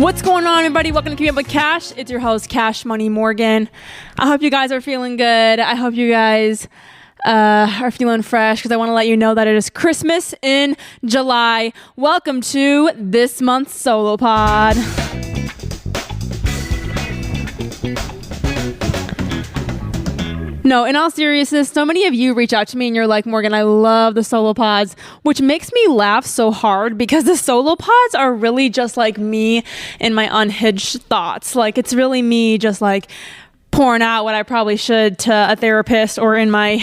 What's going on, everybody? Welcome to Keep Up with Cash. It's your host, Cash Money Morgan. I hope you guys are feeling good. I hope you guys are feeling fresh because I want to let you know that it is Christmas in July. Welcome to this month's solo pod. No, in all seriousness, so many of you reach out to me and you're like, Morgan, I love the solo pods, which makes me laugh so hard because the solo pods are really just like me and my unhinged thoughts. Like, it's really me just like pouring out what I probably should to a therapist or in my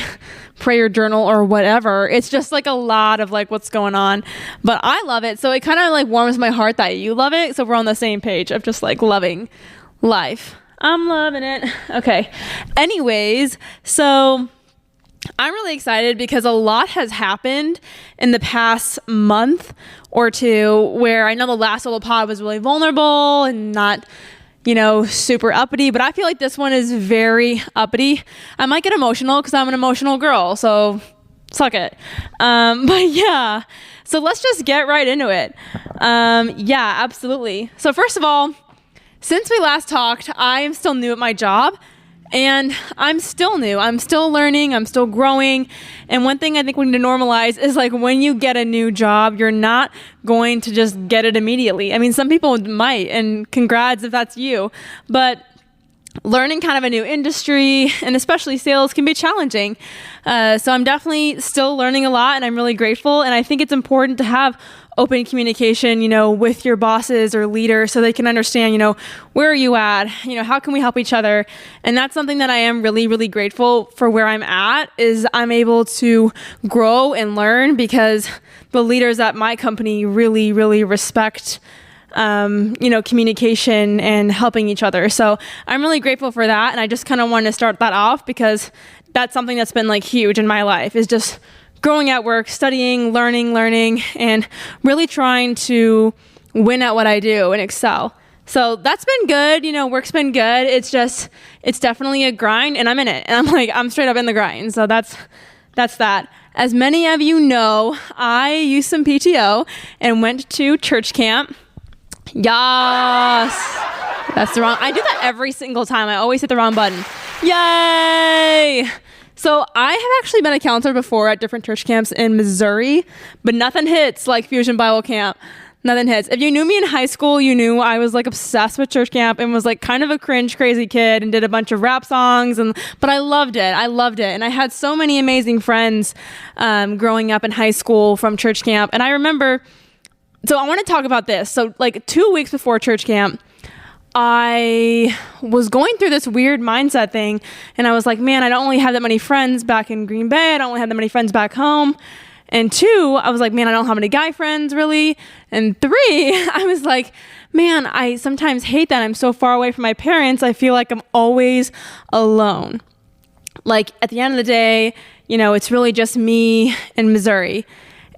prayer journal or whatever. It's just like a lot of like what's going on, but I love it. So it kind of like warms my heart that you love it. So we're on the same page of just like loving life. I'm loving it. Okay. Anyways, so I'm really excited because a lot has happened in the past month or two where I know the last solo pod was really vulnerable and not, super uppity, but I feel like this one is very uppity. I might get emotional because I'm an emotional girl, so suck it. But yeah, so let's just get right into it. Yeah, absolutely. So first of all, since we last talked, I am still new at my job and I'm still new. I'm still learning. I'm still growing. And one thing I think we need to normalize is like when you get a new job, you're not going to just get it immediately. I mean, some people might, and congrats if that's you, but learning kind of a new industry and especially sales can be challenging. So I'm definitely still learning a lot and I'm really grateful. And I think it's important to have open communication, with your bosses or leaders so they can understand, where are you at? How can we help each other? And that's something that I am really, really grateful for where I'm at is I'm able to grow and learn because the leaders at my company really, really respect communication and helping each other. So I'm really grateful for that. And I just kind of wanted to start that off because that's something that's been like huge in my life is just growing at work, studying, learning, and really trying to win at what I do and excel. So that's been good. Work's been good. It's definitely a grind and I'm in it. And I'm straight up in the grind. So that's that. As many of you know, I used some PTO and went to church camp. Yes. That's the wrong. I do that every single time. I always hit the wrong button. Yay. So I have actually been a counselor before at different church camps in Missouri, but nothing hits like Fusion Bible Camp. Nothing hits. If you knew me in high school, you knew I was like obsessed with church camp and was like kind of a cringe, crazy kid and did a bunch of rap songs. But I loved it. And I had so many amazing friends growing up in high school from church camp. And I remember, so I want to talk about this. So like 2 weeks before church camp, I was going through this weird mindset thing and I was like, man, I don't really have that many friends back in Green Bay. I don't really have that many friends back home. And 2, I was like, man, I don't have any guy friends really. And 3, I was like, man, I sometimes hate that I'm so far away from my parents. I feel like I'm always alone. Like at the end of the day, it's really just me in Missouri.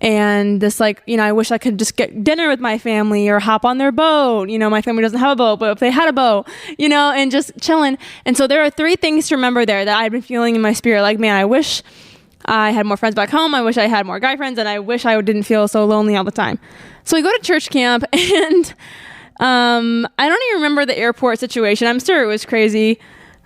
And this I wish I could just get dinner with my family or hop on their boat. My family doesn't have a boat, but if they had a boat, and just chilling. And so there are 3 things to remember there that I've been feeling in my spirit. Like, man, I wish I had more friends back home. I wish I had more guy friends. And I wish I didn't feel so lonely all the time. So we go to church camp and I don't even remember the airport situation. I'm sure it was crazy.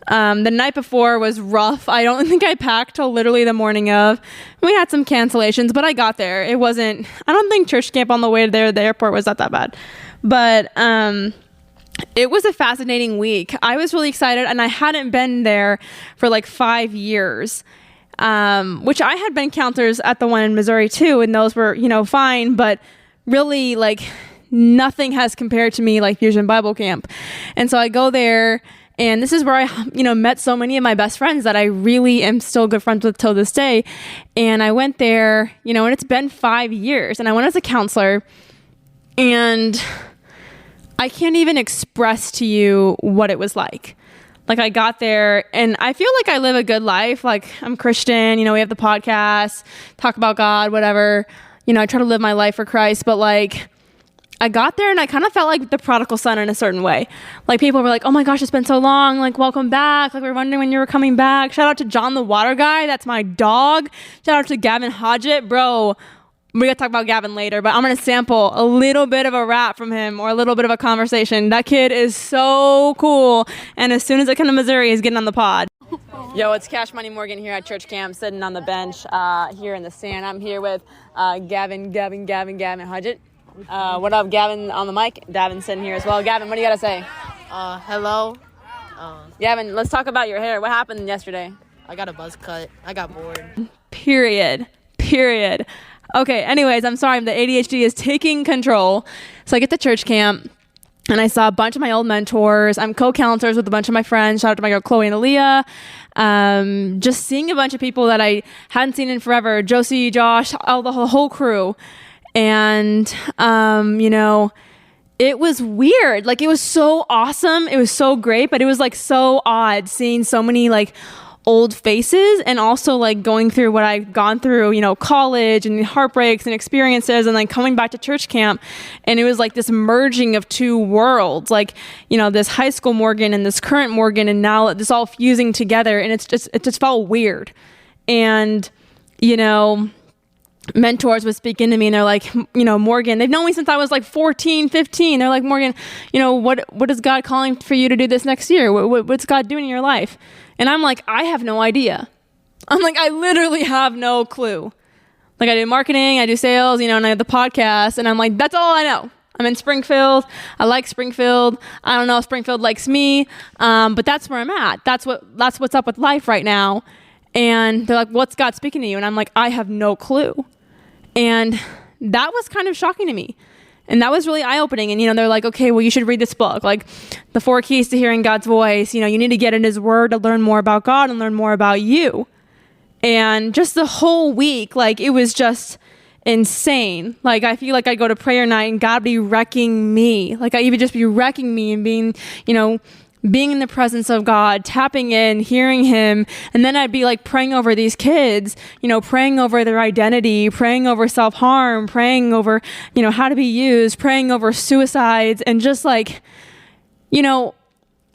The night before was rough. I don't think I packed till literally the morning of. We had some cancellations, but I got there. I don't think church camp on the way there, the airport was not that bad. But it was a fascinating week. I was really excited and I hadn't been there for like 5 years, which I had been counselors at the one in Missouri too. And those were, fine, but really like nothing has compared to me like Fusion Bible Camp. And so I go there. And this is where I, met so many of my best friends that I really am still good friends with till this day. And I went there, and it's been 5 years. And I went as a counselor. And I can't even express to you what it was like. Like I got there and I feel like I live a good life. Like I'm Christian, we have the podcast, talk about God, whatever. I try to live my life for Christ. But like I got there and I kind of felt like the prodigal son in a certain way. Like people were like, oh my gosh, it's been so long. Like, welcome back. Like we're wondering when you were coming back. Shout out to John the water guy. That's my dog. Shout out to Gavin Hodgett. Bro, we got to talk about Gavin later, but I'm going to sample a little bit of a rap from him or a little bit of a conversation. That kid is so cool. And as soon as I come to Missouri, he's getting on the pod. Yo, it's Cash Money Morgan here at church camp, sitting on the bench here in the sand. I'm here with Gavin Hudgett. What up, Gavin on the mic? Davin's sitting here as well. Gavin, what do you got to say? Hello. Gavin, let's talk about your hair. What happened yesterday? I got a buzz cut. I got bored. Period. Okay, anyways, I'm sorry. The ADHD is taking control. So I get to church camp, and I saw a bunch of my old mentors. I'm co-counselors with a bunch of my friends. Shout out to my girl Chloe and Aaliyah. Just seeing a bunch of people that I hadn't seen in forever. Josie, Josh, the whole crew. And, it was weird. Like, it was so awesome. It was so great, but it was like so odd seeing so many like old faces, and also like going through what I've gone through, college and heartbreaks and experiences, and like coming back to church camp. And it was like this merging of two worlds, like, this high school Morgan and this current Morgan, and now this all fusing together. And it just felt weird. And, mentors would speak into me, and they're like, Morgan, they've known me since I was like 14, 15. They're like, Morgan, what is God calling for you to do this next year? What's God doing in your life? And I'm like, I have no idea. I'm like, I literally have no clue. Like, I do marketing, I do sales, and I have the podcast, and I'm like, that's all I know. I'm in Springfield. I like Springfield. I don't know if Springfield likes me, but that's where I'm at. That's what's up with life right now. And they're like, what's God speaking to you? And I'm like, I have no clue. And that was kind of shocking to me. And that was really eye-opening. And, they're like, okay, well, you should read this book, like The 4 Keys to Hearing God's Voice. You need to get in his word to learn more about God and learn more about you. And just the whole week, like, it was just insane. Like, I feel like I go to prayer night and God be wrecking me. Like, I even just be wrecking me and being, being in the presence of God, tapping in, hearing him. And then I'd be like praying over these kids, praying over their identity, praying over self-harm, praying over, how to be used, praying over suicides, and just like,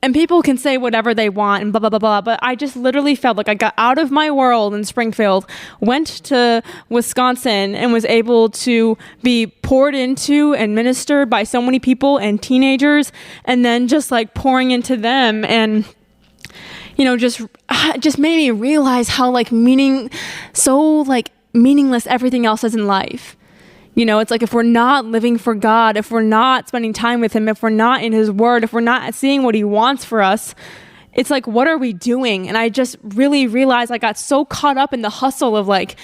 and people can say whatever they want and blah, blah, blah, blah. But I just literally felt like I got out of my world in Springfield, went to Wisconsin, and was able to be poured into and ministered by so many people and teenagers, and then just like pouring into them. And, just made me realize how meaningless everything else is in life. It's like, if we're not living for God, if we're not spending time with him, if we're not in his word, if we're not seeing what he wants for us, it's like, what are we doing? And I just really realized I got so caught up in the hustle of like,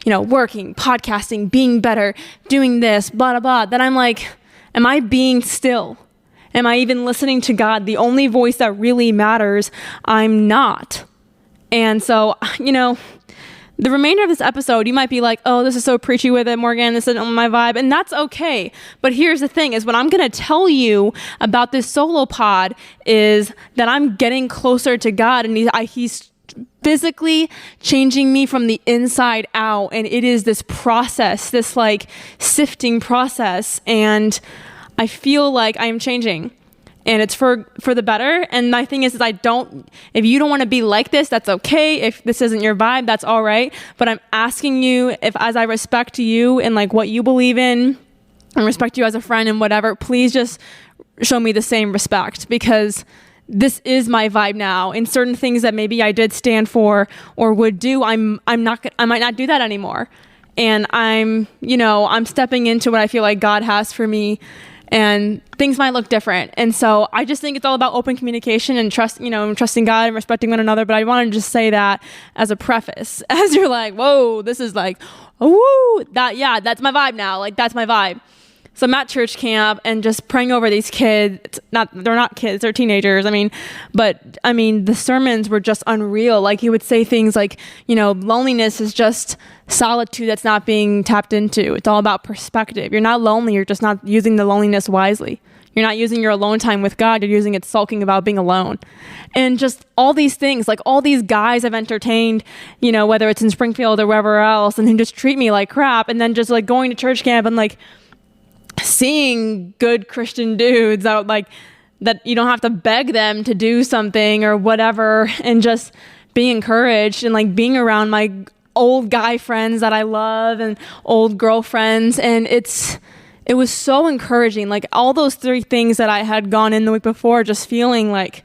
working, podcasting, being better, doing this, blah, blah, blah, that I'm like, am I being still? Am I even listening to God, the only voice that really matters? I'm not. And so, the remainder of this episode, you might be like, oh, this is so preachy with it, Morgan. This isn't my vibe. And that's okay. But here's the thing is, what I'm going to tell you about this solo pod is that I'm getting closer to God, and he's physically changing me from the inside out. And it is this process, this like sifting process. And I feel like I am changing. And it's for the better. And my thing is if you don't want to be like this, that's okay. If this isn't your vibe, that's all right. But I'm asking you, as I respect you and like what you believe in, and respect you as a friend and whatever, please just show me the same respect, because this is my vibe now. And certain things that maybe I did stand for or would do, I might not do that anymore. And I'm stepping into what I feel like God has for me. And things might look different. And so I just think it's all about open communication and trusting God and respecting one another. But I want to just say that as a preface, as you're like, whoa, this is like, oh, that's my vibe now. Like, that's my vibe. So I'm at church camp and just praying over these kids. They're not kids, they're teenagers. The sermons were just unreal. Like, he would say things like, loneliness is just solitude that's not being tapped into. It's all about perspective. You're not lonely. You're just not using the loneliness wisely. You're not using your alone time with God. You're using it sulking about being alone. And just all these things, like all these guys I've entertained, whether it's in Springfield or wherever else, and who just treat me like crap. And then just like going to church camp and like seeing good Christian dudes out, like, that you don't have to beg them to do something or whatever, and just being encouraged and like being around my old guy friends that I love and old girlfriends. And it was so encouraging. Like all those 3 things that I had gone in the week before, just feeling like,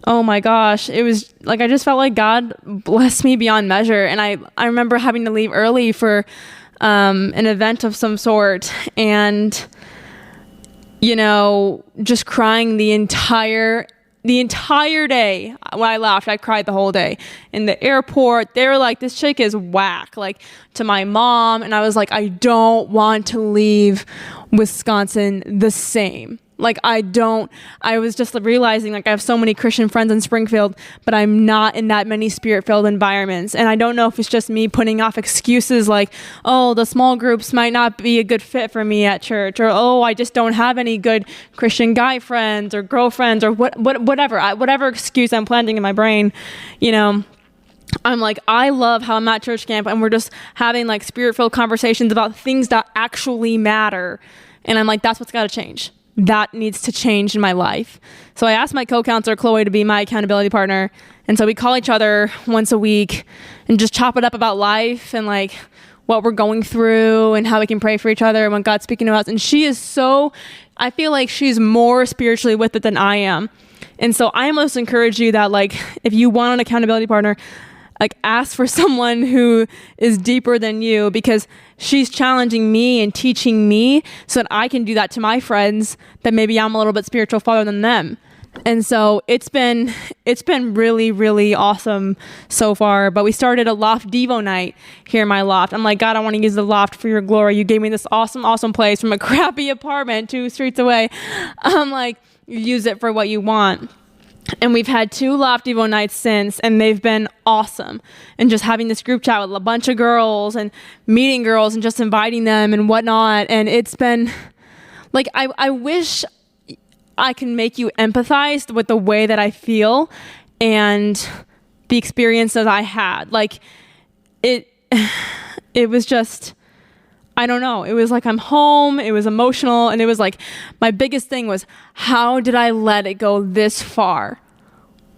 oh my gosh, it was like, I just felt like God blessed me beyond measure. And I remember having to leave early for an event of some sort, and, you know, just crying the entire day. When I left, I cried the whole day. In the airport, they were like, this chick is whack, like to my mom. And I was like, I don't want to leave Wisconsin the same. Like I was just realizing like I have so many Christian friends in Springfield, but I'm not in that many spirit-filled environments. And I don't know if it's just me putting off excuses like, oh, the small groups might not be a good fit for me at church, or, oh, I just don't have any good Christian guy friends or girlfriends, or whatever excuse I'm planting in my brain, you know. I'm like, I love how I'm at church camp and we're just having like spirit-filled conversations about things that actually matter. And I'm like, that's what's got to change. That needs to change in my life. So I asked my co-counselor, Chloe, to be my accountability partner. And so we call each other once a week and just chop it up about life and like what we're going through and how we can pray for each other and when God's speaking to us. And I feel like she's more spiritually with it than I am. And so I almost encourage you that like, if you want an accountability partner, like ask for someone who is deeper than you, because she's challenging me and teaching me so that I can do that to my friends that maybe I'm a little bit spiritual farther than them. And so it's been really, really awesome so far. But we started a Loft Devo night here in my loft. I'm like, God, I want to use the loft for your glory. You gave me this awesome place from a crappy apartment 2 streets away. I'm like, use it for what you want. And we've had 2 Loft Devo nights since, and they've been awesome. And just having this group chat with a bunch of girls and meeting girls and just inviting them and whatnot. And it's been like, I wish I can make you empathize with the way that I feel and the experience that I had. Like it was just, I don't know. It was like I'm home. It was emotional. And it was like, my biggest thing was, how did I let it go this far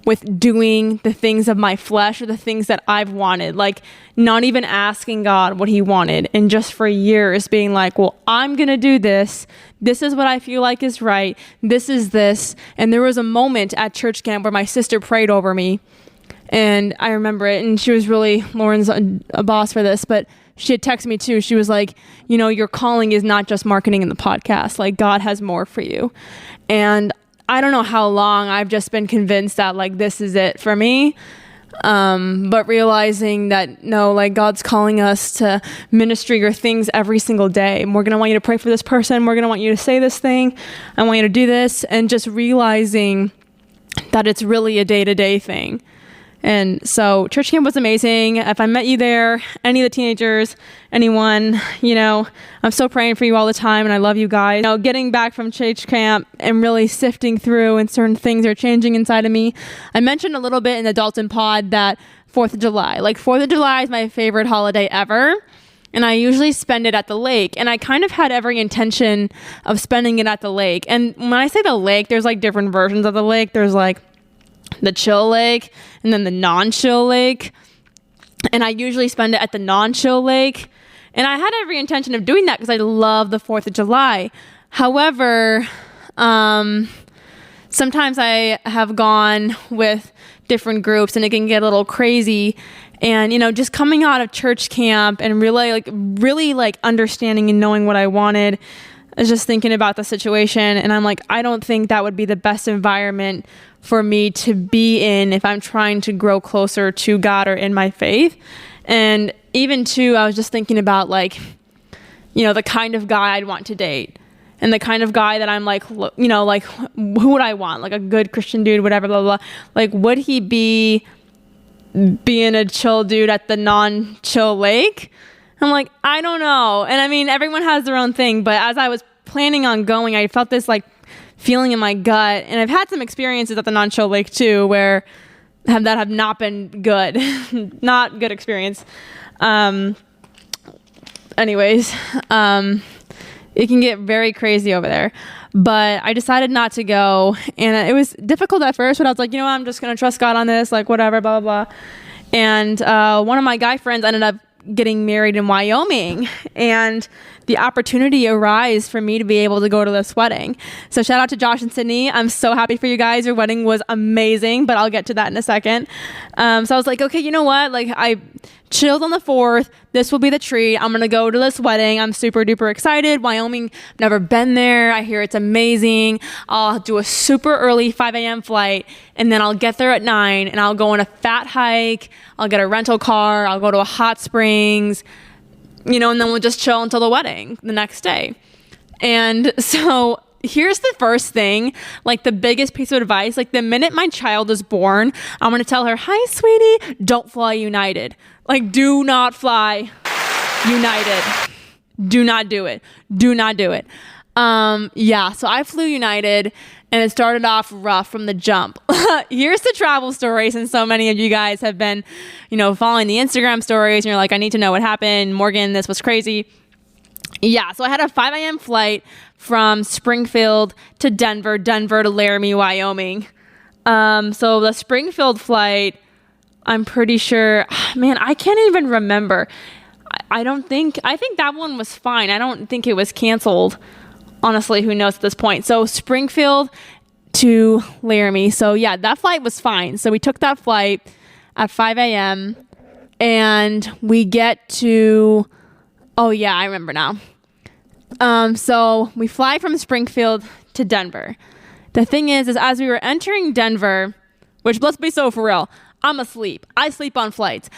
with doing the things of my flesh or the things that I've wanted? Like not even asking God what he wanted. And just for years being like, well, I'm going to do this. This is what I feel like is right. This is this. And there was a moment at church camp where my sister prayed over me. And I remember it. And she was really, Lauren's a boss for this, but she had texted me too. She was like, you know, your calling is not just marketing in the podcast. Like God has more for you. And I don't know how long I've just been convinced that like, this is it for me. But realizing that no, like God's calling us to ministry or things every single day. And we're going to want you to pray for this person. We're going to want you to say this thing. I want you to do this. And just realizing that it's really a day-to-day thing. And so church camp was amazing. If I met you there, any of the teenagers, anyone, you know, I'm still praying for you all the time and I love you guys. You know, getting back from church camp and really sifting through and certain things are changing inside of me. I mentioned a little bit in the Dalton pod that 4th of July, like 4th of July is my favorite holiday ever. And I usually spend it at the lake. And I kind of had every intention of spending it at the lake. And when I say the lake, there's like different versions of the lake. There's like the chill lake and then the non-chill lake. And I usually spend it at the non-chill lake. And I had every intention of doing that because I love the 4th of July. However, sometimes I have gone with different groups and it can get a little crazy. And, you know, just coming out of church camp and really understanding and knowing what I wanted, I was just thinking about the situation. And I'm like, I don't think that would be the best environment for me to be in if I'm trying to grow closer to God or in my faith. And even too, I was just thinking about like, you know, the kind of guy I'd want to date and the kind of guy that I'm like, you know, like who would I want? Like a good Christian dude, whatever, blah, blah, blah. Like, would he be being a chill dude at the non-chill lake? I'm like, I don't know. And I mean, everyone has their own thing, but as I was planning on going, I felt this like feeling in my gut. And I've had some experiences at the non-chill lake too, where have not been good, not good experience. Anyways, it can get very crazy over there, but I decided not to go. And it was difficult at first, but I was like, you know what? I'm just going to trust God on this, like whatever, blah, blah, blah. And one of my guy friends ended up getting married in Wyoming, and the opportunity arose for me to be able to go to this wedding. So shout out to Josh and Sydney. I'm so happy for you guys. Your wedding was amazing, but I'll get to that in a second. So I was like, okay, you know what? Like, I chilled on the 4th. This will be the treat. I'm going to go to this wedding. I'm super duper excited. Wyoming, never been there. I hear it's amazing. I'll do a super early 5 a.m. flight, and then I'll get there at 9, and I'll go on a fat hike. I'll get a rental car. I'll go to a hot springs, and then we'll just chill until the wedding the next day. And so here's the first thing, like the biggest piece of advice. Like, the minute my child is born, I'm going to tell her, hi, sweetie, don't fly United. Like, do not fly United. Do not do it. Do not do it. So I flew United, and it started off rough from the jump. Here's the travel story, since so many of you guys have been, following the Instagram stories, and you're like, I need to know what happened. Morgan, this was crazy. Yeah, so I had a 5 a.m. flight from Springfield to Denver to Laramie, Wyoming. So the Springfield flight, I'm pretty sure, man, I can't even remember. I think that one was fine. I don't think it was canceled. Honestly, who knows at this point? So Springfield to Laramie. So yeah, that flight was fine. So we took that flight at 5 a.m. and we get to, oh yeah, I remember now. So we fly from Springfield to Denver. The thing is as we were entering Denver, which, let's be so for real, I'm asleep. I sleep on flights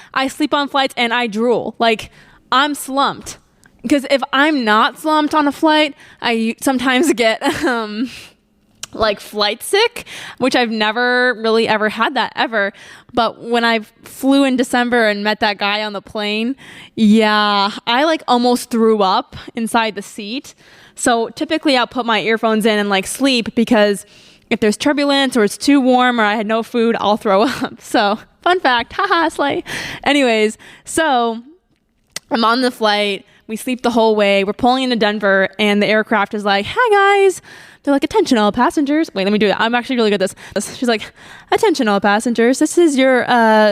and I drool. Like, I'm slumped. Because if I'm not slumped on a flight, I sometimes get like flight sick, which I've never really ever had that ever. But when I flew in December and met that guy on the plane, yeah, I like almost threw up inside the seat. So typically I'll put my earphones in and like sleep, because if there's turbulence or it's too warm or I had no food, I'll throw up. So fun fact, haha, slay. Anyways, so I'm on the flight. We sleep the whole way. We're pulling into Denver, and the aircraft is like, hi guys. They're like, attention all passengers. Wait, let me do that. I'm actually really good at this. She's like, attention all passengers. This is your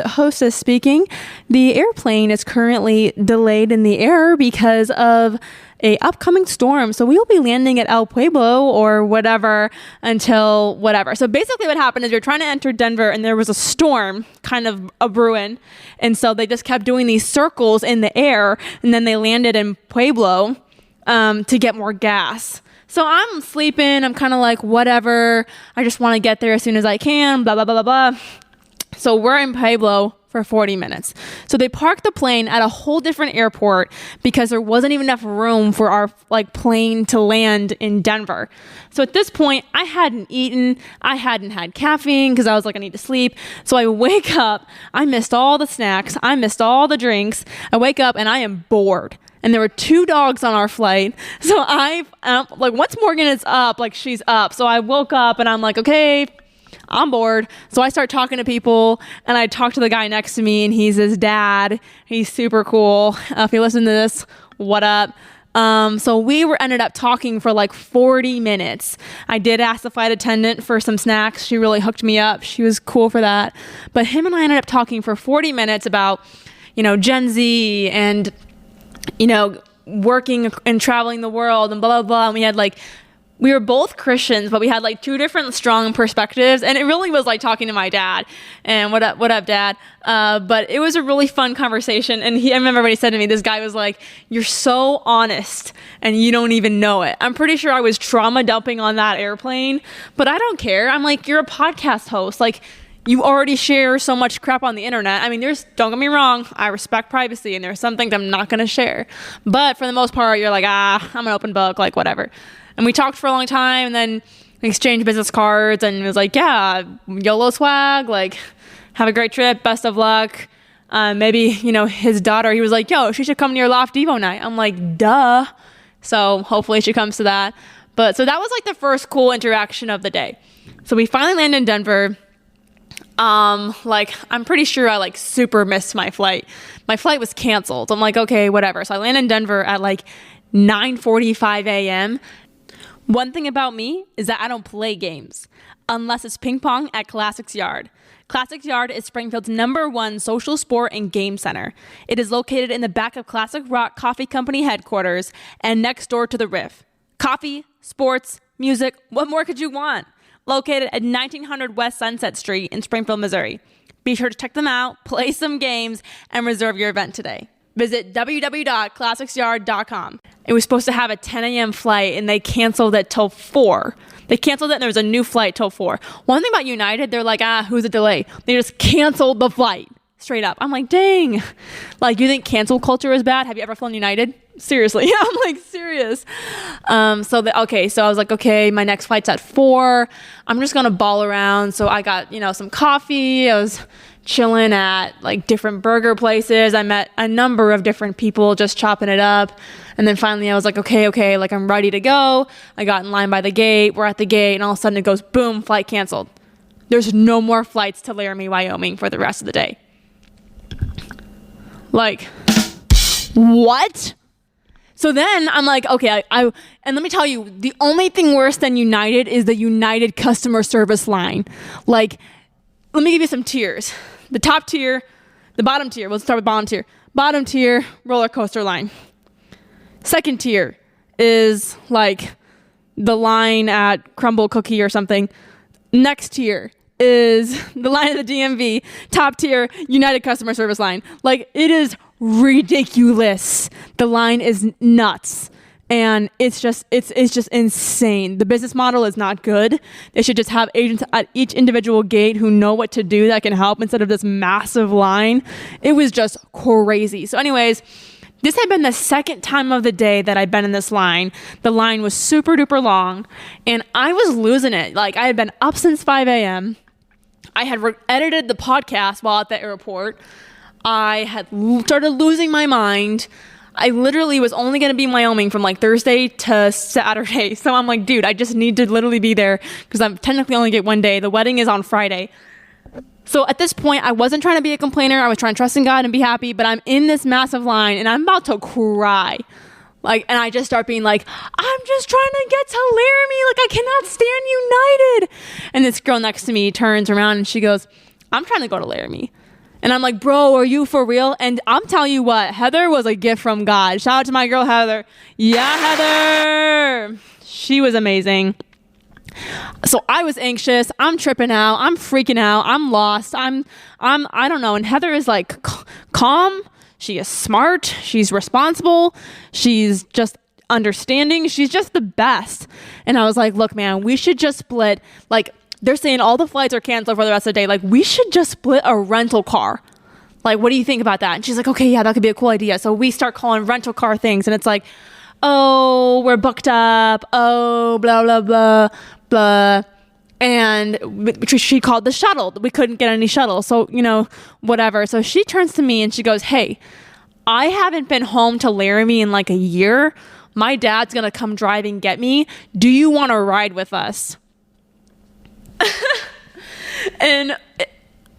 hostess speaking. The airplane is currently delayed in the air because of a upcoming storm. So we will be landing at El Pueblo or whatever until whatever. So basically what happened is you're trying to enter Denver, and there was a storm kind of a brewing. And so they just kept doing these circles in the air, and then they landed in Pueblo to get more gas. So I'm sleeping. I'm kind of like, whatever. I just want to get there as soon as I can, blah, blah, blah, blah, blah. So we're in Pueblo for 40 minutes. So they parked the plane at a whole different airport because there wasn't even enough room for our plane to land in Denver. So at this point, I hadn't eaten. I hadn't had caffeine because I was like, I need to sleep. So I wake up. I missed all the snacks. I missed all the drinks. I wake up and I am bored. And there were 2 dogs on our flight. So once Morgan is up, she's up. So I woke up and I'm like, okay, I'm bored. So I start talking to people, and I talk to the guy next to me, and he's his dad. He's super cool. If you listen to this, what up? So we ended up talking for 40 minutes. I did ask the flight attendant for some snacks. She really hooked me up. She was cool for that. But him and I ended up talking for 40 minutes about, Gen Z and, working and traveling the world and blah, blah, blah. And we were both Christians, but we had 2 different strong perspectives. And it really was like talking to my dad. And what up, dad? But it was a really fun conversation. And I remember what he said to me. This guy was like, you're so honest and you don't even know it. I'm pretty sure I was trauma dumping on that airplane, but I don't care. I'm like, you're a podcast host. You already share so much crap on the internet. I mean, don't get me wrong, I respect privacy, and there's some things I'm not going to share. But for the most part, you're like, I'm an open book, whatever. And we talked for a long time, and then we exchanged business cards, and it was like, yeah, YOLO swag, have a great trip, best of luck. Maybe, his daughter, he was like, yo, she should come to your Loft Devo night. I'm like, duh. So hopefully she comes to that. But so that was the first cool interaction of the day. So we finally landed in Denver. I'm pretty sure I super missed my flight. My flight was canceled. I'm like, okay, whatever. So I landed in Denver at 9:45 a.m. One thing about me is that I don't play games unless it's ping pong at Classics Yard. Classics Yard is Springfield's #1 social sport and game center. It is located in the back of Classic Rock Coffee Company headquarters and next door to the Rife. Coffee, sports, music, what more could you want? Located at 1900 West Sunset Street in Springfield, Missouri. Be sure to check them out, play some games, and reserve your event today. Visit www.classicsyard.com. It was supposed to have a 10 a.m. flight, and they canceled it till 4. They canceled it, and there was a new flight till 4. One thing about United, they're like, who's a delay? They just canceled the flight. Straight up. I'm like, dang. Like, you think cancel culture is bad? Have you ever flown United? Seriously. Yeah, I'm like, serious. So I was like, okay, my next flight's at 4. I'm just going to ball around. So I got, some coffee. I was chilling at like different burger places. I met a number of different people just chopping it up. And then finally I was like, okay, like I'm ready to go. I got in line by the gate. We're at the gate and all of a sudden it goes, boom, flight canceled. There's no more flights to Laramie, Wyoming for the rest of the day. Like, what? So then I'm like, okay, and let me tell you, the only thing worse than United is the United customer service line. Like, let me give you some tiers. The top tier, the bottom tier. Let's start with bottom tier. Bottom tier, roller coaster line. Second tier is like the line at Crumble Cookie or something. Next tier is the line of the DMV. Top tier, United customer service line. Like, it is ridiculous. The line is nuts. And it's just insane. The business model is not good. They should just have agents at each individual gate who know what to do that can help instead of this massive line. It was just crazy. So anyways, this had been the second time of the day that I'd been in this line. The line was super duper long and I was losing it. Like, I had been up since 5 a.m. I had edited the podcast while at the airport. I had started losing my mind. I literally was only going to be in Wyoming from like Thursday to Saturday. So I'm like, dude, I just need to literally be there because I'm technically only get one day. The wedding is on Friday. So at this point, I wasn't trying to be a complainer. I was trying to trust in God and be happy, but I'm in this massive line and I'm about to cry. Like, and I just start being like, I'm just trying to get to Laramie. Like, I cannot stand United. And this girl next to me turns around and she goes, I'm trying to go to Laramie. And I'm like, bro, are you for real? And I'm telling you what, Heather was a gift from God. Shout out to my girl, Heather. Yeah, Heather. She was amazing. So I was anxious. I'm tripping out. I'm freaking out. I'm lost. I don't know. And Heather is like calm. She is smart. She's responsible. She's just understanding. She's just the best. And I was like, look, man, we should just split. Like, they're saying all the flights are canceled for the rest of the day. Like, we should just split a rental car. Like, what do you think about that? And she's like, okay, yeah, that could be a cool idea. So we start calling rental car things. And it's like, oh, we're booked up. Oh, blah, blah, blah, blah. And she called the shuttle. We couldn't get any shuttle. So, whatever. So she turns to me and she goes, hey, I haven't been home to Laramie in like a year. My dad's going to come drive and get me. Do you want to ride with us? And,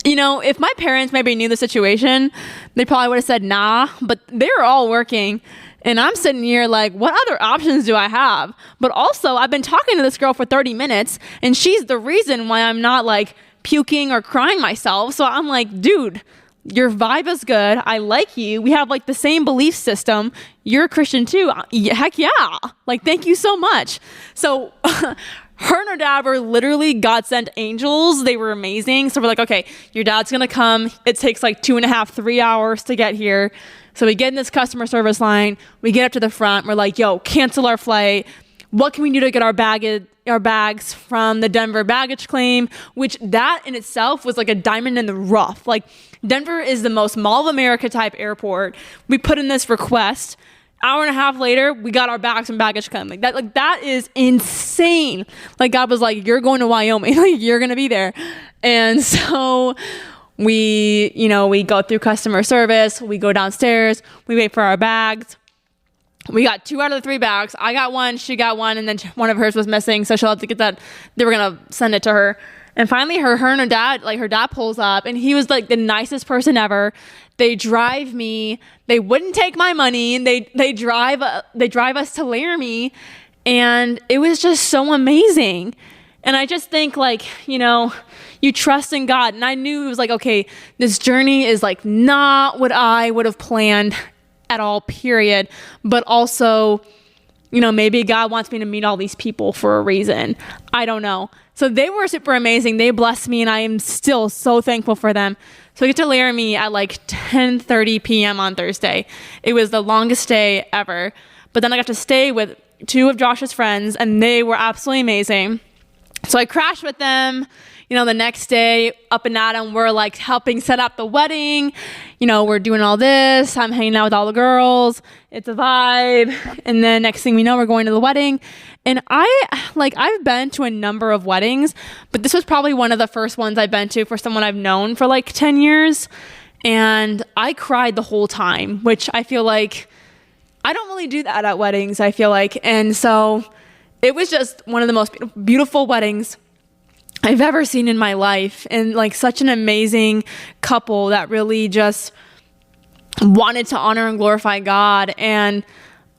if my parents maybe knew the situation, they probably would have said nah, but they were all working. And I'm sitting here like, what other options do I have? But also, I've been talking to this girl for 30 minutes, and she's the reason why I'm not like puking or crying myself. So I'm like, dude, your vibe is good. I like you. We have like the same belief system. You're a Christian too. Heck yeah. Like, thank you so much. So her and her dad were literally God sent angels. They were amazing. So we're like, okay, your dad's going to come. It takes like 2.5, 3 hours to get here. So we get in this customer service line. We get up to the front. We're like, yo, cancel our flight. What can we do to get our bags from the Denver baggage claim? Which that in itself was like a diamond in the rough. Like, Denver is the most Mall of America type airport. We put in this request. Hour and a half later, we got our bags from baggage claim. Like that is insane. Like, God was like, you're going to Wyoming. Like, you're going to be there. And so we go through customer service. We go downstairs. We wait for our bags. We got 2 out of the 3 bags. I got one, she got one, and then one of hers was missing. So she'll have to get that. They were going to send it to her. And finally her and her dad, like her dad pulls up and he was like the nicest person ever. They drive me. They wouldn't take my money. And they drive us to Laramie. And it was just so amazing. And I just think like, you you trust in God. And I knew it was like, okay, this journey is like not what I would have planned at all, period. But also, maybe God wants me to meet all these people for a reason. I don't know. So they were super amazing. They blessed me, and I am still so thankful for them. So I get to Laramie at like 10:30 p.m. on Thursday. It was the longest day ever. But then I got to stay with 2 of Josh's friends, and they were absolutely amazing. So I crashed with them. The next day, up and at 'em, we're like helping set up the wedding. We're doing all this. I'm hanging out with all the girls. It's a vibe. And then next thing we know, we're going to the wedding. And I've been to a number of weddings, but this was probably one of the first ones I've been to for someone I've known for like 10 years. And I cried the whole time, which I feel like I don't really do that at weddings, I feel like. And so it was just one of the most beautiful weddings I've ever seen in my life, and like such an amazing couple that really just wanted to honor and glorify God. And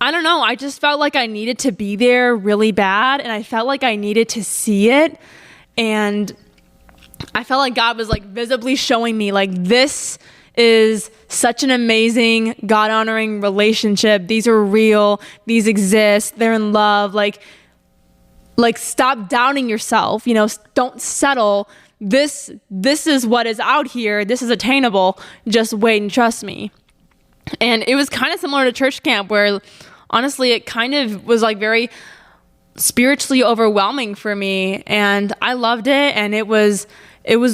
I don't know, I just felt like I needed to be there really bad, and I felt like I needed to see it. And I felt like God was like visibly showing me like, this is such an amazing God honoring relationship. These are real, these exist, they're in love. Like stop doubting yourself, don't settle. This is what is out here. This is attainable. Just wait and trust me. And it was kind of similar to church camp, where honestly, it kind of was like very spiritually overwhelming for me, and I loved it. And it was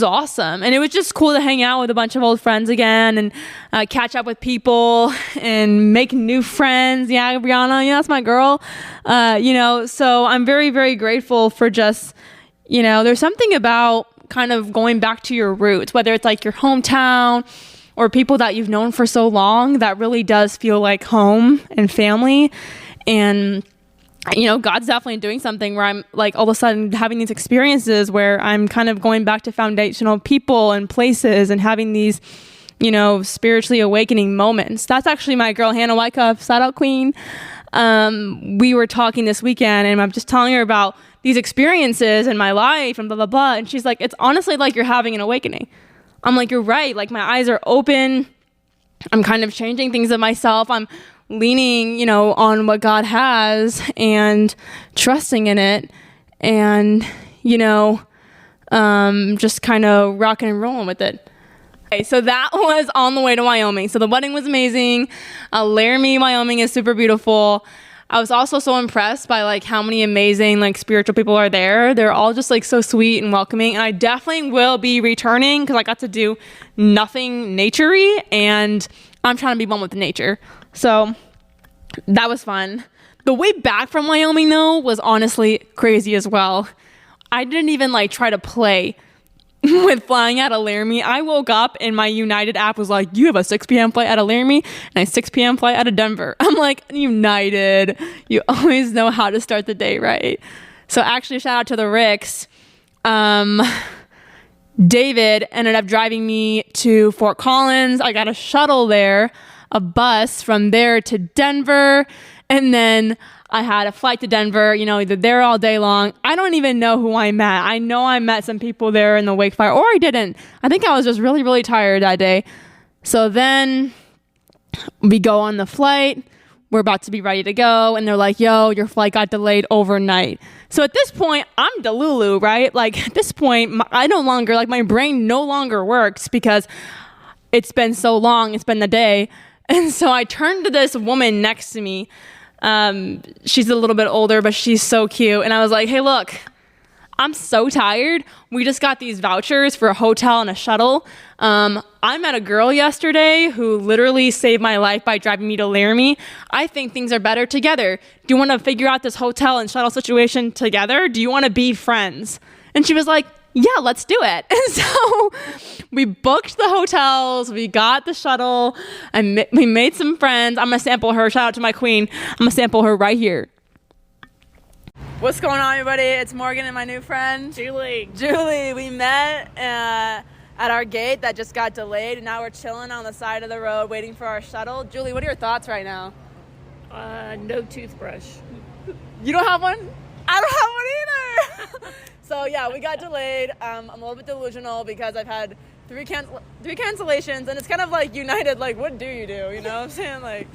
awesome. And it was just cool to hang out with a bunch of old friends again, and catch up with people and make new friends. Yeah, Brianna, that's my girl. So I'm very, very grateful for just, there's something about kind of going back to your roots, whether it's like your hometown or people that you've known for so long, that really does feel like home and family. And God's definitely doing something where I'm like all of a sudden having these experiences where I'm kind of going back to foundational people and places and having these, spiritually awakening moments. That's actually my girl, Hannah Wyckoff, shout out queen. We were talking this weekend, and I'm just telling her about these experiences in my life and blah, blah, blah. And she's like, it's honestly like you're having an awakening. I'm like, you're right. Like my eyes are open. I'm kind of changing things in myself. I'm leaning, on what God has and trusting in it, and, just kind of rocking and rolling with it. Okay, so that was on the way to Wyoming. So the wedding was amazing. Laramie, Wyoming is super beautiful. I was also so impressed by like how many amazing like spiritual people are there. They're all just like so sweet and welcoming. And I definitely will be returning because I got to do nothing nature-y, and I'm trying to be one with nature. So that was fun. The way back from Wyoming though was honestly crazy as well. I didn't even like try to play with flying out of Laramie. I woke up and my United app was like, you have a 6 p.m. flight out of Laramie and a 6 p.m. flight out of Denver. I'm like, United, you always know how to start the day right. So actually shout out to the Ricks. David ended up driving me to Fort Collins. I got a shuttle there, a bus from there to Denver, and then I had a flight to Denver, either there all day long. I don't even know who I met. I know I met some people there in the wake fire, or I didn't. I think I was just really, really tired that day. So then we go on the flight. We're about to be ready to go, and they're like, yo, your flight got delayed overnight. So at this point, I'm Delulu, right? Like at this point, my brain no longer works because it's been so long. It's been the day. And so I turned to this woman next to me. She's a little bit older, but she's so cute. And I was like, hey, look, I'm so tired. We just got these vouchers for a hotel and a shuttle. I met a girl yesterday who literally saved my life by driving me to Laramie. I think things are better together. Do you want to figure out this hotel and shuttle situation together? Do you want to be friends? And she was like, yeah, let's do it. And so we booked the hotels, we got the shuttle, and we made some friends. I'm going to sample her. Shout out to my queen. I'm going to sample her right here. What's going on, everybody? It's Morgan and my new friend, Julie. We met at our gate that just got delayed, and now we're chilling on the side of the road waiting for our shuttle. Julie, what are your thoughts right now? No toothbrush. You don't have one? I don't have one either. So yeah, we got delayed. I'm a little bit delusional because I've had three cancellations, and it's kind of like United. Like, what do? You know what I'm saying? Like,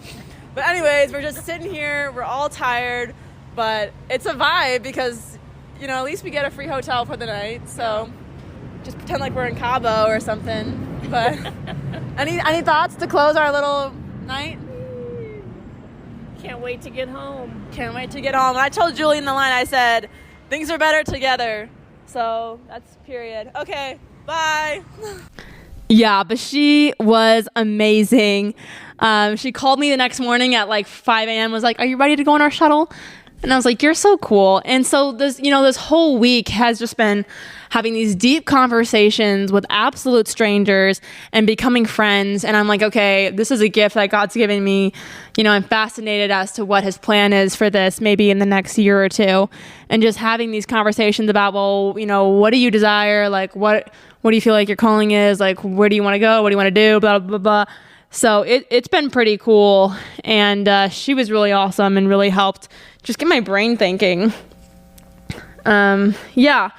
but anyways, we're just sitting here. We're all tired, but it's a vibe because, at least we get a free hotel for the night. So just pretend like we're in Cabo or something. But any thoughts to close our little night? Can't wait to get home. Can't wait to get home. And I told Julie in the line, I said, things are better together. So that's period. Okay, bye. Yeah, but she was amazing. She called me the next morning at like 5 a.m. was like, are you ready to go on our shuttle? And I was like, you're so cool. And so this whole week has just been having these deep conversations with absolute strangers and becoming friends. And I'm like, okay, this is a gift that God's given me. I'm fascinated as to what his plan is for this, maybe in the next year or two. And just having these conversations about, well, what do you desire? Like, what do you feel like your calling is? Like, where do you want to go? What do you want to do? Blah, blah, blah. So it's been pretty cool. And she was really awesome and really helped just get my brain thinking. Yeah.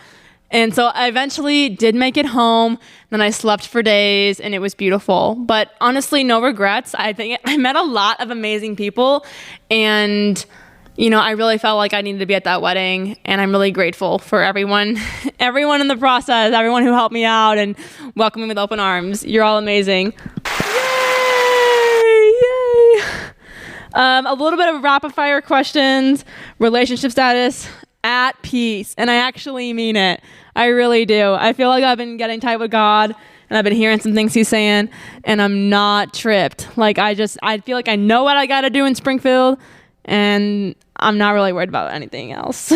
And so I eventually did make it home. Then I slept for days and it was beautiful. But honestly, no regrets. I think I met a lot of amazing people. And, I really felt like I needed to be at that wedding. And I'm really grateful for everyone in the process, everyone who helped me out and welcomed me with open arms. You're all amazing. Yay! A little bit of rapid fire questions. Relationship status, at peace. And I actually mean it. I really do. I feel like I've been getting tight with God and I've been hearing some things he's saying and I'm not tripped. Like I feel like I know what I got to do in Springfield and I'm not really worried about anything else.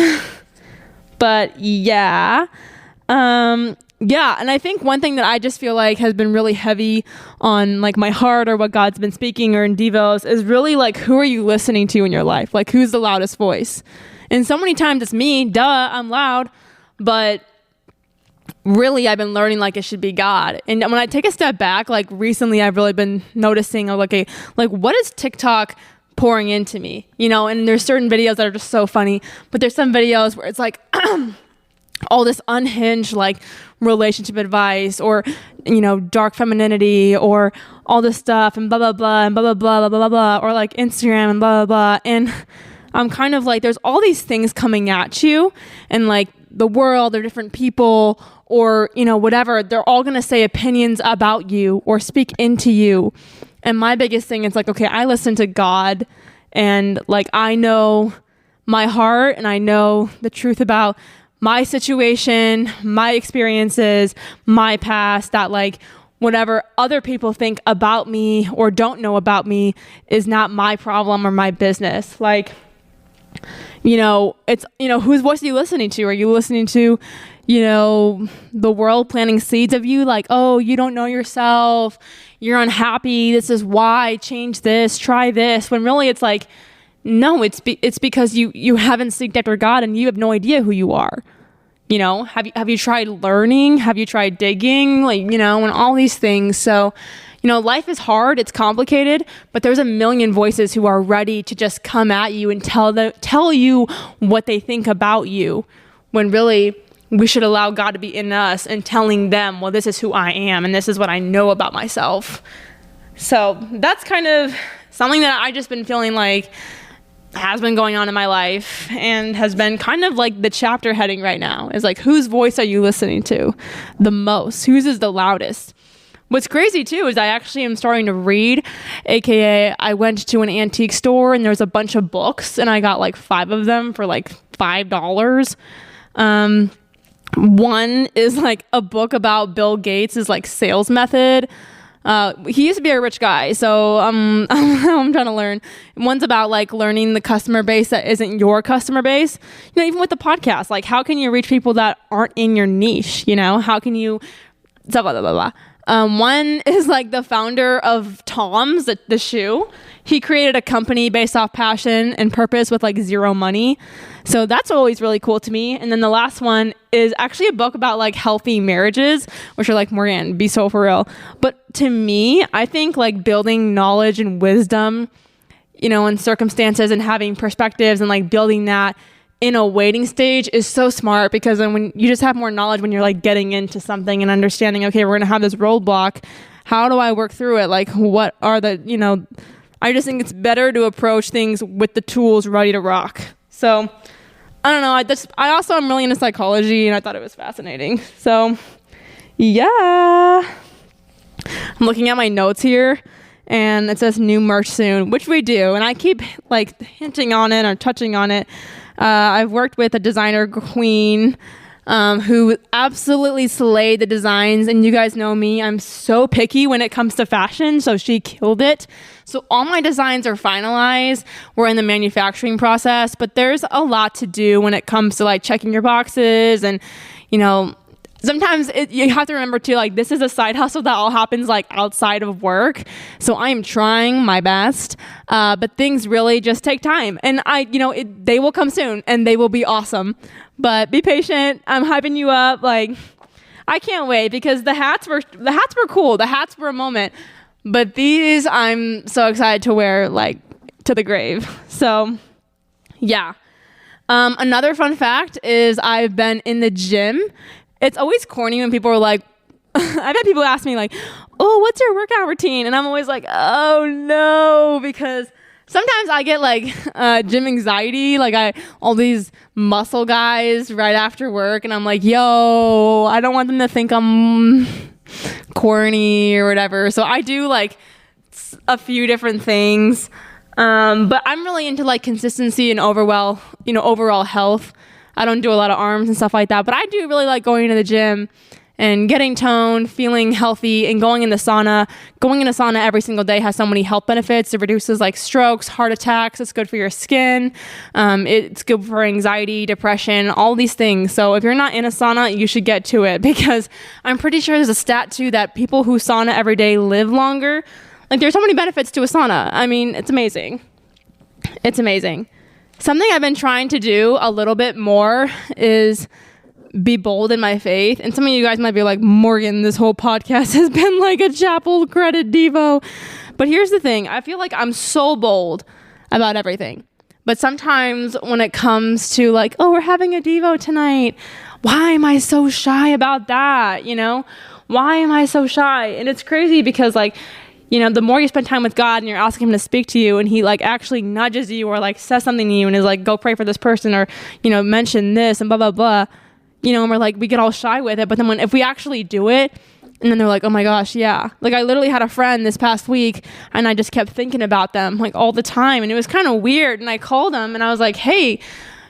But yeah. Yeah, and I think one thing that I just feel like has been really heavy on like my heart or what God's been speaking or in Devos is really like, who are you listening to in your life? Like, who's the loudest voice? And so many times it's me, I'm loud, but really I've been learning like it should be God. And when I take a step back, like recently I've really been noticing like what is TikTok pouring into me? And there's certain videos that are just so funny, but there's some videos where it's like all this unhinged like relationship advice or dark femininity or all this stuff and blah blah blah and blah blah blah blah blah blah or like Instagram and blah blah blah. And I'm kind of like, there's all these things coming at you and like the world or different people or whatever, they're all going to say opinions about you or speak into you. And my biggest thing is like, okay, I listen to God and like I know my heart and I know the truth about my situation, my experiences, my past, that like whatever other people think about me or don't know about me is not my problem or my business. Like, it's, whose voice are you listening to? Are you listening to, the world planting seeds of you? Like, oh, you don't know yourself. You're unhappy. This is why. Change this. Try this. When really it's like, no, it's because you haven't seeked after God and you have no idea who you are. Have you tried learning? Have you tried digging? Like, and all these things. So, life is hard. It's complicated, but there's a million voices who are ready to just come at you and tell you what they think about you, when really we should allow God to be in us and telling them, well, this is who I am and this is what I know about myself. So that's kind of something that I just been feeling like has been going on in my life and has been kind of like the chapter heading right now is like, whose voice are you listening to the most? Whose is the loudest? What's crazy too is I actually am starting to read, aka I went to an antique store and there's a bunch of books and I got like 5 of them for like $5. One is like a book about Bill Gates' like sales method. He used to be a rich guy, so I'm trying to learn. One's about like learning the customer base that isn't your customer base. Even with the podcast, like how can you reach people that aren't in your niche? How can you blah blah blah blah. One is like the founder of Tom's, the shoe. He created a company based off passion and purpose with like zero money. So that's always really cool to me. And then the last one is actually a book about like healthy marriages, which are like, Morgan, be so for real. But to me, I think like building knowledge and wisdom, in circumstances and having perspectives and like building that in a waiting stage is so smart, because then when you just have more knowledge when you're like getting into something and understanding, okay, we're going to have this roadblock. How do I work through it? Like, what are the, I just think it's better to approach things with the tools ready to rock. So I don't know. I also am really into psychology, and I thought it was fascinating. So yeah, I'm looking at my notes here, and it says new merch soon, which we do. And I keep like hinting on it or touching on it. I've worked with a designer queen who absolutely slayed the designs. And you guys know me, I'm so picky when it comes to fashion. So she killed it. So all my designs are finalized. We're in the manufacturing process, but there's a lot to do when it comes to like checking your boxes. And, sometimes you have to remember too, like, this is a side hustle that all happens like outside of work. So I am trying my best, but things really just take time. And they will come soon and they will be awesome. But be patient. I'm hyping you up. Like, I can't wait, because the hats were cool. The hats were a moment. But these, I'm so excited to wear, like, to the grave. So, yeah. Another fun fact is I've been in the gym. It's always corny when people are like, I've had people ask me like, oh, what's your workout routine? And I'm always like, oh no, because sometimes I get like gym anxiety, like all these muscle guys right after work, and I'm like, yo, I don't want them to think I'm corny or whatever. So I do like a few different things, but I'm really into like consistency and overall health. I don't do a lot of arms and stuff like that, but I do really like going to the gym and getting toned, feeling healthy, and going in the sauna. Going in a sauna every single day has so many health benefits. It reduces like strokes, heart attacks. It's good for your skin. It's good for anxiety, depression, all these things. So if you're not in a sauna, you should get to it, because I'm pretty sure there's a stat too that people who sauna every day live longer. Like, there's so many benefits to a sauna. I mean, it's amazing. It's amazing. Something I've been trying to do a little bit more is be bold in my faith. And some of you guys might be like, Morgan, this whole podcast has been like a chapel credit Devo. But here's the thing. I feel like I'm so bold about everything. But sometimes when it comes to like, oh, we're having a Devo tonight, why am I so shy about that? Why am I so shy? And it's crazy because like, the more you spend time with God and you're asking him to speak to you, and he like actually nudges you or like says something to you and is like, go pray for this person, or, mention this and blah, blah, blah, and we're like, we get all shy with it. But then if we actually do it, and then they're like, oh my gosh, yeah. Like, I literally had a friend this past week, and I just kept thinking about them like all the time. And it was kind of weird. And I called them and I was like, hey,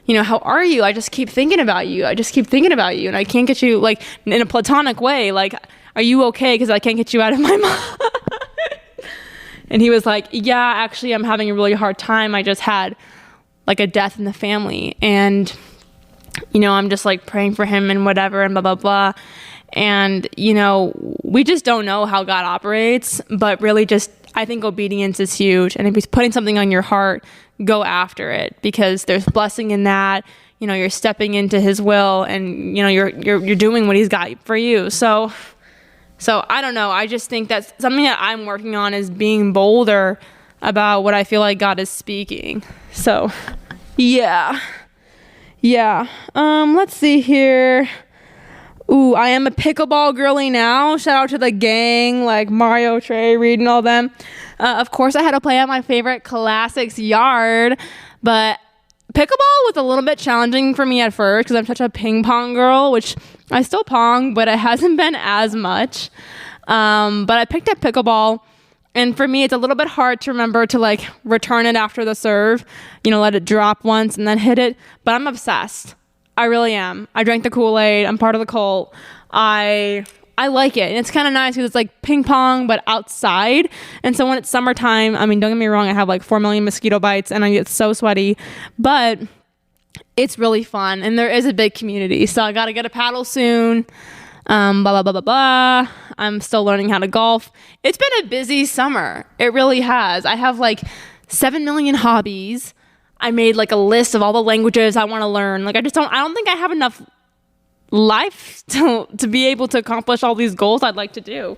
how are you? I just keep thinking about you. And I can't get you, like, in a platonic way. Like, are you okay? Because I can't get you out of my mind. And he was like, yeah, actually, I'm having a really hard time. I just had like a death in the family. And, I'm just like praying for him and whatever and blah, blah, blah. And, we just don't know how God operates, but really just, I think obedience is huge. And if he's putting something on your heart, go after it, because there's blessing in that. You're stepping into his will, and, you're doing what he's got for you. So I don't know. I just think that's something that I'm working on, is being bolder about what I feel like God is speaking. So, yeah. Let's see here. Ooh, I am a pickleball girly now. Shout out to the gang, like Mario, Trey, Reed, and all them. Of course, I had to play at my favorite classics yard, but pickleball was a little bit challenging for me at first because I'm such a ping pong girl, which I still pong, but it hasn't been as much. But I picked up pickleball, and for me, it's a little bit hard to remember to like return it after the serve, let it drop once and then hit it. But I'm obsessed. I really am. I drank the Kool-Aid. I'm part of the cult. I like it. And it's kind of nice because it's like ping pong, but outside. And so when it's summertime, I mean, don't get me wrong, I have like 4 million mosquito bites and I get so sweaty, but it's really fun. And there is a big community. So I got to get a paddle soon. Blah, blah, blah, blah, blah. I'm still learning how to golf. It's been a busy summer. It really has. I have like 7 million hobbies. I made like a list of all the languages I want to learn. Like I don't think I have enough life to be able to accomplish all these goals I'd like to do.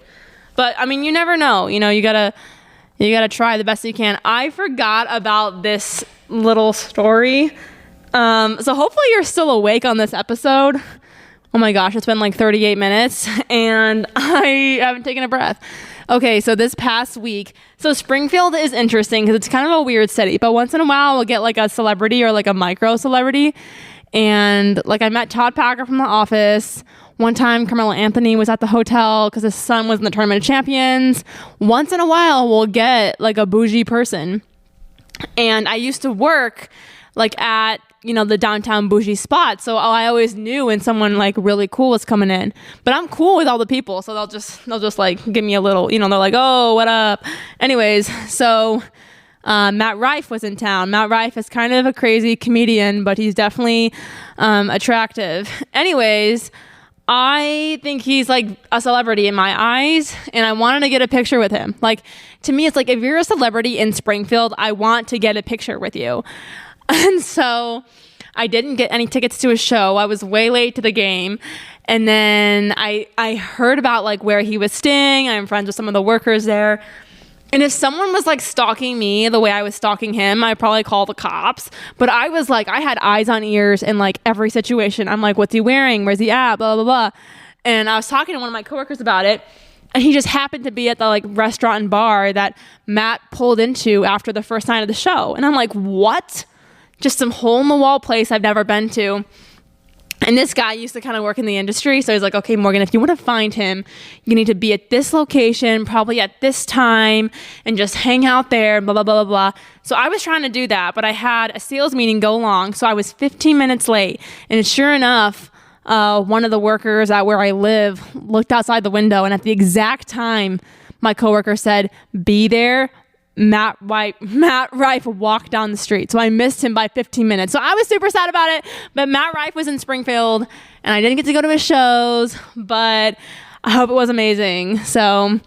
But I mean, you never know. You gotta try the best you can. I forgot about this little story. So hopefully you're still awake on this episode. Oh my gosh, it's been like 38 minutes and I haven't taken a breath. Okay, so this past week, so Springfield is interesting because it's kind of a weird city, but once in a while we'll get like a celebrity or like a micro celebrity. And like I met Todd Packer from The Office. One time Carmelo Anthony was at the hotel because his son was in the Tournament of Champions. Once in a while we'll get like a bougie person. And I used to work like at, the downtown bougie spot. So I always knew when someone like really cool was coming in, but I'm cool with all the people. So they'll just like give me a little, they're like, oh, what up? Anyways. So, Matt Rife was in town. Matt Rife is kind of a crazy comedian, but he's definitely, attractive. Anyways, I think he's like a celebrity in my eyes and I wanted to get a picture with him. Like to me, it's like, if you're a celebrity in Springfield, I want to get a picture with you. And so I didn't get any tickets to his show. I was way late to the game. And then I heard about like where he was staying. I'm friends with some of the workers there. And if someone was like stalking me the way I was stalking him, I'd probably call the cops. But I was like, I had eyes on ears in like every situation. I'm like, what's he wearing? Where's he at? Blah, blah, blah. And I was talking to one of my coworkers about it. And he just happened to be at the like restaurant and bar that Matt pulled into after the first night of the show. And I'm like, what? Just some hole in the wall place I've never been to. And this guy used to kind of work in the industry. So he's like, okay, Morgan, if you want to find him, you need to be at this location, probably at this time, and just hang out there, blah, blah, blah, blah, blah. So I was trying to do that, but I had a sales meeting go long. So I was 15 minutes late. And sure enough, one of the workers at where I live looked outside the window. And at the exact time, my coworker said, be there. Matt Rife walked down the street. So I missed him by 15 minutes. So I was super sad about it. But Matt Rife was in Springfield and I didn't get to go to his shows, but I hope it was amazing. So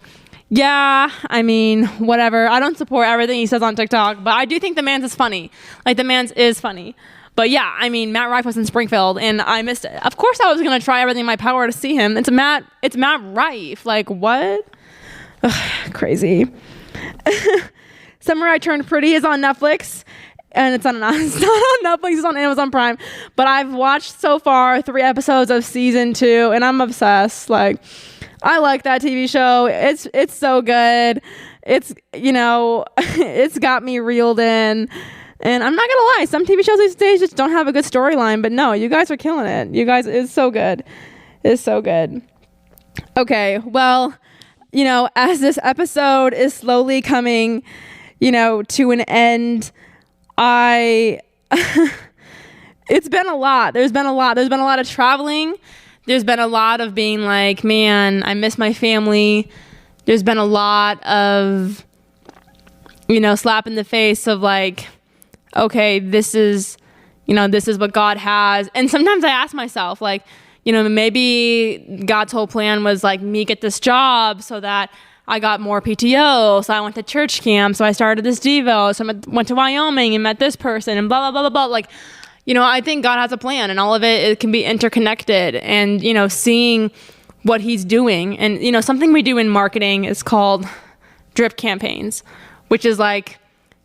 yeah, I mean, whatever. I don't support everything he says on TikTok, but I do think the man's is funny. Like the man's is funny. But yeah, I mean, Matt Rife was in Springfield and I missed it. Of course I was going to try everything in my power to see him. It's Matt Rife. Like what? Ugh, crazy. Summer I Turned Pretty is on Netflix and it's not on Netflix, it's on Amazon Prime, but I've watched so far 3 episodes of season 2 and I'm obsessed. Like I like that TV show. It's so good. It's, it's got me reeled in. And I'm not gonna lie, some TV shows these days just don't have a good storyline, but no, you guys are killing it. You guys, it's so good. It's so good. Okay, well, as this episode is slowly coming, to an end, it's been a lot. There's been a lot of traveling. There's been a lot of being like, man, I miss my family. There's been a lot of, slap in the face of like, okay, this is what God has. And sometimes I ask myself like, maybe God's whole plan was like me get this job so that I got more PTO. So I went to church camp. So I started this Devo. So I went to Wyoming and met this person and blah, blah, blah, blah, blah. Like, I think God has a plan and all of it can be interconnected and, seeing what he's doing. And, something we do in marketing is called drip campaigns, which is like,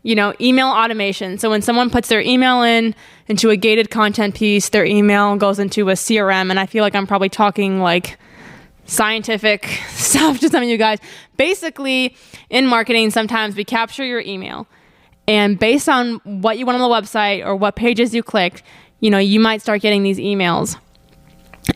email automation. So when someone puts their email into a gated content piece, their email goes into a CRM. And I feel like I'm probably talking like scientific stuff to some of you guys. Basically, in marketing, sometimes we capture your email. And based on what you want on the website or what pages you clicked, you might start getting these emails.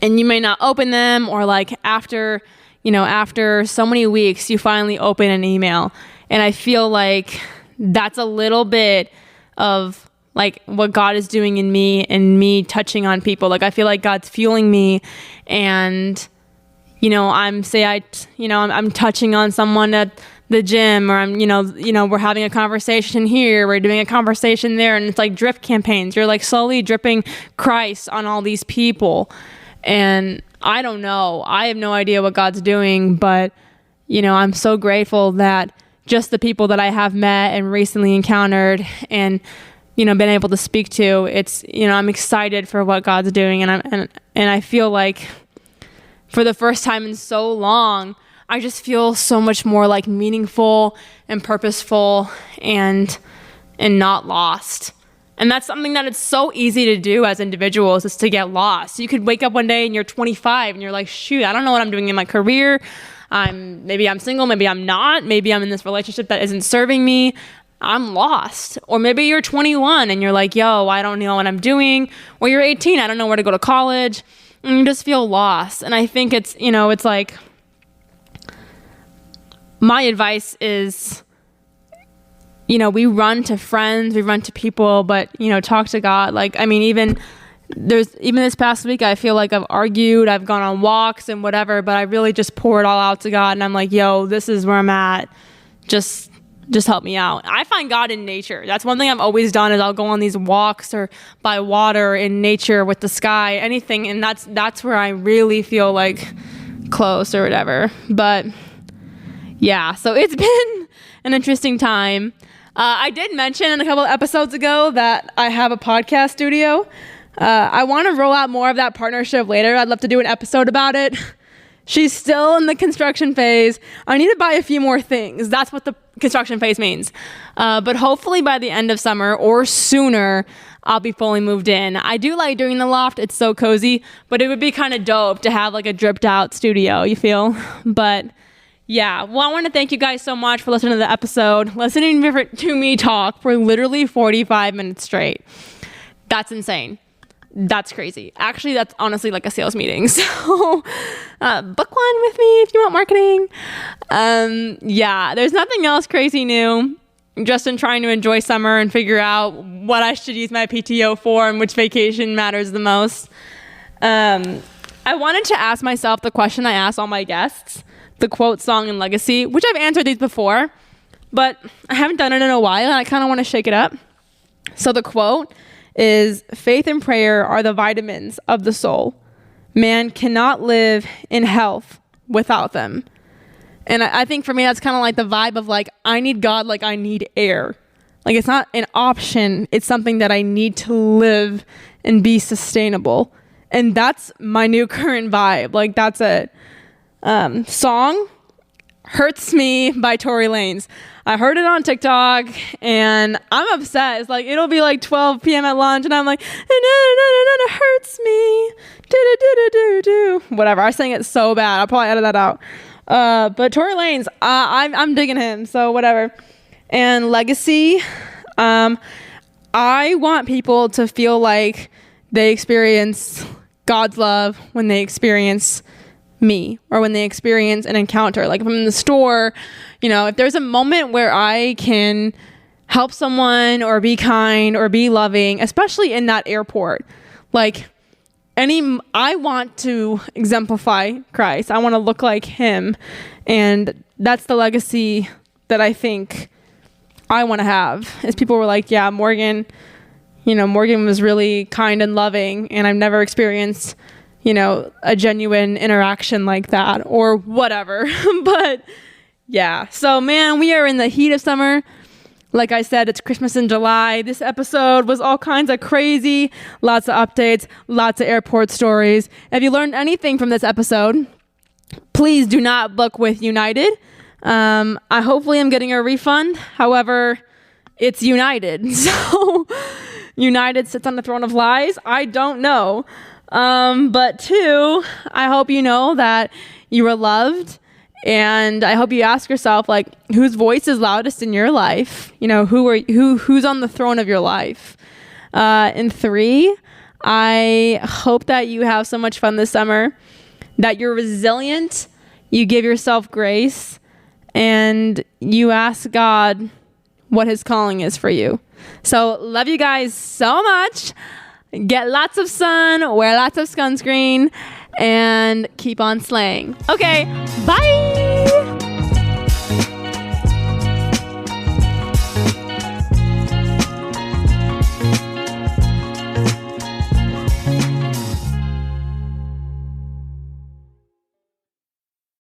And you may not open them or like after so many weeks, you finally open an email. And I feel like that's a little bit of like what God is doing in me and me touching on people. Like I feel like God's fueling me and, I'm touching on someone at the gym or we're having a conversation here, we're doing a conversation there. And it's like drip campaigns. You're like slowly dripping Christ on all these people. And I don't know. I have no idea what God's doing, but, I'm so grateful that just the people that I have met and recently encountered and, been able to speak to, it's, I'm excited for what God's doing. And I feel like for the first time in so long, I just feel so much more like meaningful and purposeful and not lost. And that's something that it's so easy to do as individuals, is to get lost. You could wake up one day and you're 25 and you're like, shoot, I don't know what I'm doing in my career. Maybe I'm single, maybe I'm not. Maybe I'm in this relationship that isn't serving me. I'm lost. Or maybe you're 21 and you're like, yo, I don't know what I'm doing. Or you're 18, I don't know where to go to college. And you just feel lost. And I think it's, it's like, my advice is, we run to friends, we run to people, but, talk to God. Like, even this past week, I feel like I've argued, I've gone on walks and whatever, but I really just pour it all out to God. And I'm like, yo, this is where I'm at. Just help me out. I find God in nature. That's one thing I've always done, is I'll go on these walks or by water, in nature, with the sky, anything. And that's where I really feel like close or whatever. But yeah, so it's been an interesting time. I did mention in a couple of episodes ago that I have a podcast studio. I want to roll out more of that partnership later. I'd love to do an episode about it. She's still in the construction phase. I need to buy a few more things. That's what the construction phase means. But hopefully by the end of summer or sooner, I'll be fully moved in. I do like doing the loft. It's so cozy, but it would be kind of dope to have like a dripped out studio, you feel? But yeah, well, I want to thank you guys so much for listening to the episode, listening to me talk for literally 45 minutes straight. That's insane. That's crazy. Actually, that's honestly like a sales meeting. So book one with me if you want marketing. Yeah, there's nothing else crazy new. Just in trying to enjoy summer and figure out what I should use my PTO for and which vacation matters the most. I wanted to ask myself the question I asked all my guests, the quote, song, and legacy, which I've answered these before, but I haven't done it in a while and I kind of want to shake it up. So the quote is, faith and prayer are the vitamins of the soul. Man cannot live in health without them. And I think for me, that's kind of like the vibe of like, I need God like I need air. Like, it's not an option. It's something that I need to live and be sustainable. And that's my new current vibe. Like, that's it. Song, Hurts Me by Tory Lanez. I heard it on TikTok and I'm obsessed. It's like, it'll be like 12 p.m. at lunch and I'm like, it hurts me. Do. Whatever. I sang it so bad. I'll probably edit that out. But Tory Lanez, I'm digging him. So whatever. And legacy. I want people to feel like they experience God's love when they experience me, or when they experience an encounter. Like if I'm in the store, if there's a moment where I can help someone or be kind or be loving, especially in that airport, like I want to exemplify Christ. I want to look like him. And that's the legacy that I think I want to have, is people were like, yeah, Morgan was really kind and loving, and I've never experienced a genuine interaction like that, or whatever. But yeah, so man, we are in the heat of summer. Like I said, it's Christmas in July. This episode was all kinds of crazy, lots of updates, lots of airport stories. If you learned anything from this episode, please do not book with United. I hopefully am getting a refund. However, it's United. So United sits on the throne of lies. I don't know. But two, I hope you know that you are loved, and I hope you ask yourself, like, whose voice is loudest in your life? Who's on the throne of your life? And three, I hope that you have so much fun this summer, that you're resilient, you give yourself grace, and you ask God what his calling is for you. So love you guys so much. Get lots of sun, wear lots of sunscreen, and keep on slaying. Okay, bye.